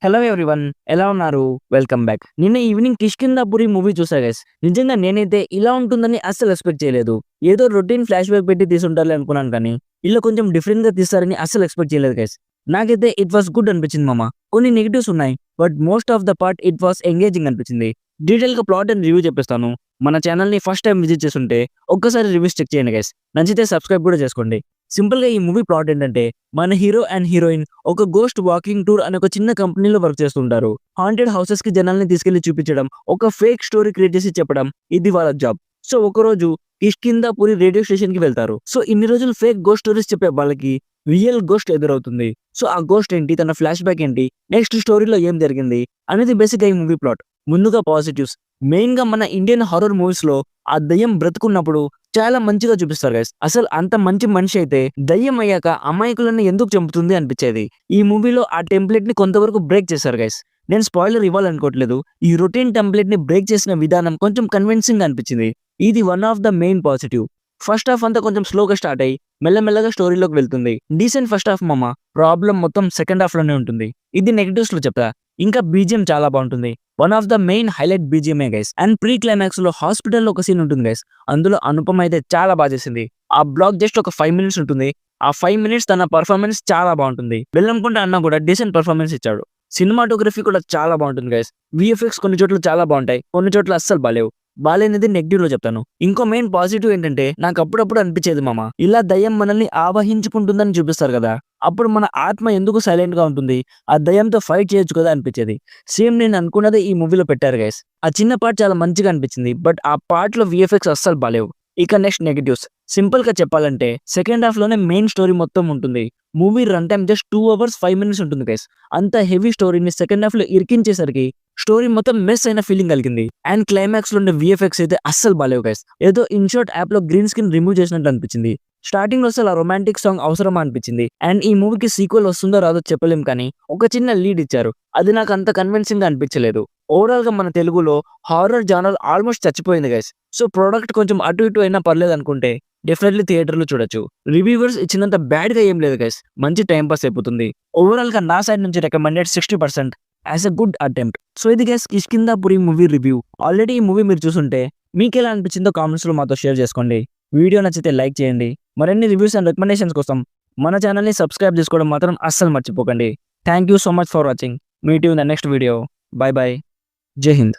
Hello everyone, ఎలా ఉన్నారు? Welcome back. నిన్న ఈవినింగ్ 'కిష్కింధాపురి' మూవీ చూసా గైస్. నిజంగా నేనైతే ఇలా ఉంటుందని అస్సలు ఎక్స్‌పెక్ట్ చేయలేదు. ఏదో రొటీన్ ఫ్లాష్ బ్యాక్ పెట్టి తీసుంటారులే అనుకున్నాను కానీ, ఇలా కొంచెం డిఫరెంట్‌గా తీస్తారని అస్సలు ఎక్స్‌పెక్ట్ చేయలేదు గైస్. నాకైతే ఇట్ వాస్ గుడ్ అనిపించింది మామ. కొన్ని నెగెటివ్స్ ఉన్నాయి. But most of the part it was engaging అనిపించింది. డీటెయిల్‌గా ప్లాట్ అండ్ రివ్యూ చెప్పేస్తాను. మన ఛానెల్‌ని ఫస్ట్ టైమ్ విజిట్ చేస్తుంటే ఒక్కసారి రివ్యూస్ చెక్ చేయండి గైస్. నచ్చితే సబ్స్క్రైబ్ కూడా చేసుకోండి. సింపుల్‌గా ఈ మూవీ ప్లాట్ ఏంటంటే, మన హీరో అండ్ హీరోయిన్ ఒక గోస్ట్ వాకింగ్ టూర్ అనే ఒక చిన్న కంపెనీలో వర్క్ చేస్తుంటారు. హాంటెడ్ హౌసెస్ కి జనాల్ని తీసుకెళ్లి చూపించడం, ఒక ఫేక్ స్టోరీ క్రియేట్ చేసి చెప్పడం ఇది వాళ్ళ జాబ్. సో ఒకరోజు కిష్కింధాపురి రేడియో స్టేషన్ కి వెళ్తారు. సో ఇన్ని రోజులు ఫేక్ గోస్ట్ స్టోరీస్ చెప్పే వాళ్ళకి రియల్ గోస్ట్ ఎదురవుతుంది. సో ఆ గోస్ట్ ఏంటి, తన ఫ్లాష్ బ్యాక్ ఏంటి, నెక్స్ట్ స్టోరీలో ఏం జరిగింది అనేది బేసిక్ గా ఈ మూవీ ప్లాట్. ముందుగా పాజిటివ్స్. మెయిన్ గా మన ఇండియన్ హారర్ మూవీస్ లో ఆ దయ్యం బ్రతుకున్నప్పుడు చాలా మంచిగా చూపిస్తారు గైస్. అసలు అంత మంచి మనిషి అయితే దయ్యం అయ్యాక అమాయకులను ఎందుకు చంపుతుంది అనిపించేది. ఈ మూవీలో ఆ టెంప్లెట్ ని కొంతవరకు బ్రేక్ చేశారు గైస్. నేను స్పాయిలర్ ఇవ్వాలనుకోవట్లేదు. ఈ రొటీన్ టెంప్లెట్ ని బ్రేక్ చేసిన విధానం కొంచెం కన్విన్సింగ్ అనిపించింది. ఇది one of the main positive. First half అంతా కొంచెం స్లోగా స్టార్ట్ అయ్యి మెల్లమెల్లగా స్టోరీలోకి వెళ్తుంది. డీసెంట్ ఫస్ట్ హాఫ్ మామ. ప్రాబ్లం మొత్తం సెకండ్ హాఫ్ లోనే ఉంటుంది. ఇది నెగటివ్స్ లో చెప్తా. ఇంకా బీజిఎం చాలా బాగుంటుంది. One of the main highlight బీజిఎంఏ guys. And pre climax లో హాస్పిటల్లో ఒక సీన్ ఉంటుంది గైస్. అందులో అనుపమ అయితే చాలా బాగా చేసింది. ఆ బ్లాక్ జస్ట్ ఒక 5 minutes ఉంటుంది. ఆ 5 minutes తన పర్ఫార్మెన్స్ చాలా బాగుంటుంది. వెళ్ళనుకుంటే అన్న కూడా డీసెంట్ పర్ఫార్మెన్స్ ఇచ్చాడు. సినిమాటోగ్రఫీ కూడా చాలా బాగుంటుంది గైస్. విఎఫ్ఎక్స్ కొన్ని చోట్ల చాలా బాగుంటాయి, కొన్ని చోట్ల అస్సలు బాలేవు. బాలేనిది నెగిటివ్ లో చెప్తాను. ఇంకో మెయిన్ పాజిటివ్ ఏంటంటే, నాకు అప్పుడప్పుడు అనిపించేది మామ, ఇలా దయ్యం మనల్ని ఆవహించుకుంటుందని చూపిస్తారు కదా, అప్పుడు మన ఆత్మ ఎందుకు సైలెంట్ గా ఉంటుంది, ఆ దయ్యంతో ఫైట్ చేయొచ్చు కదా అనిపించేది. సేమ్ నేను అనుకున్నదే ఈ మూవీలో పెట్టారు గైస్. ఆ చిన్న పార్ట్ చాలా మంచిగా అనిపించింది. బట్ ఆ పార్ట్ లో విఎఫ్ఎక్స్ అస్సలు బాలేవు. ఇక నెక్స్ట్ నెగటివ్స్. సింపుల్ గా చెప్పాలంటే సెకండ్ హాఫ్ లోనే మెయిన్ స్టోరీ మొత్తం ఉంటుంది. Movie run time just 2 hours 5 minutes ఉంటుంది గైస్. అంత హెవీ స్టోరీని సెకండ్ హాఫ్ లో ఇరికించేసరికి స్టోరీ మొత్తం మిస్ అయిన ఫీలింగ్ కలిగింది. అండ్ క్లైమాక్స్ లో ఉండే విఎఫ్ఎక్స్ అయితే అస్సలు బాలేవు గైస్. ఏదో ఇన్షార్ట్ యాప్ లో గ్రీన్ స్క్రీన్ రిమూవ్ చేసినట్టు అనిపించింది. స్టార్టింగ్ లో అసలు ఆ రొమాంటిక్ సాంగ్ అవసరమా అనిపించింది. అండ్ ఈ మూవీకి సీక్వెల్ వస్తుందో రాదో చెప్పలేం కానీ ఒక చిన్న లీడ్ ఇచ్చారు. అది నాకు అంత కన్విన్సింగ్ గా అనిపించలేదు. ఓవరాల్ గా మన తెలుగులో హారర్ జానర్ ఆల్మోస్ట్ చచ్చిపోయింది గైస్. సో ప్రోడక్ట్ కొంచెం అటు ఇటు అయినా పర్లేదు అనుకుంటే డెఫినెట్లీ థియేటర్ లో చూడొచ్చు. రివ్యూవర్స్ ఇచ్చినంత బ్యాడ్ గా ఏం లేదు గైస్. మంచి టైం పాస్ అయిపోతుంది. ఓవరాల్ గా నా సైడ్ నుంచి recommended 60% as a good attempt. So ఇది గైస్ కిష్కింధాపురి మూవీ రివ్యూ. ఆల్రెడీ ఈ మూవీ మీరు చూసుంటే మీకు ఎలా అనిపించిందో కామెంట్స్ లో మాతో షేర్ చేసుకోండి. వీడియో నచ్చితే లైక్ చేయండి. మరిన్ని రివ్యూస్ అండ్ రికమెండేషన్స్ కోసం మన ఛానల్ని సబ్స్క్రైబ్ చేసుకోవడం మాత్రం అస్సలు మర్చిపోకండి. Thank you so much for watching. Meet you in the next video. By by. జై హింద్.